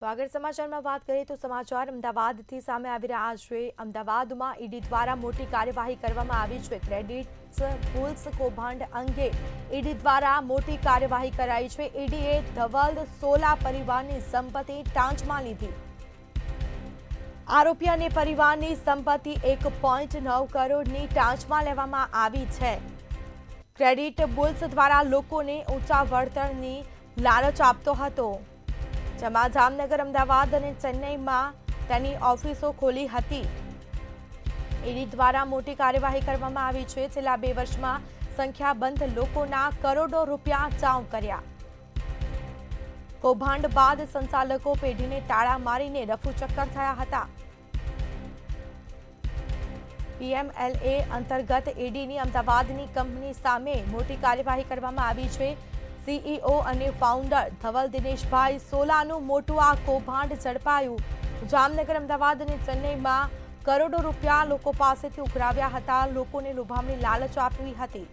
તો આગળ સમાચારમાં વાત કરીએ તો સમાચાર અમદાવાદથી સામે આવી રહ્યા છે। અમદાવાદમાં ઈડી દ્વારા મોટી કાર્યવાહી કરવામાં આવી છે। ક્રેડિટ પુલ્સ કૌભાંડ અંગે ઈડી દ્વારા મોટી કાર્યવાહી કરાઈ છે। ઈડીએ ધવલ સોલા પરિવારની સંપત્તિ ટાંચમાં લીધી। આરોપી અને પરિવારની સંપત્તિ 1.9 કરોડની ટાંચમાં લેવામાં આવી છે। ક્રેડિટ પુલ્સ દ્વારા લોકોને ઊંચા વળતરની લાલચ આપતો હતો, જેમાં જામનગર, અમદાવાદ અને ચેન્નઈમાં તેની ઓફિસો ખોલી હતી। ઈડી દ્વારા મોટી કાર્યવાહી કરવામાં આવી છે। છેલ્લા 2 વર્ષમાં સંખ્યાબંધ લોકોના કરોડો રૂપિયા ચાઉ કર્યા। કૌભાંડ બાદ સંચાલકો પેઢીને તાળા મારીને રફુચક્કર થયા હતા। પીએમએલએ અંતર્ગત ઈડીની અમદાવાદની કંપની સામે મોટી કાર્યવાહી કરવામાં આવી છે। સીઈઓ અને ફાઉન્ડર ધવલ દિનેશભાઈ સોલાનું મોટું આ કૌભાંડ ઝડપાયું। જામનગર, અમદાવાદ અને ચેન્નઈમાં કરોડો રૂપિયા લોકો પાસેથી ઉઘરાવ્યા હતા। લોકોને લોભામણી લાલચ આપવી હતી।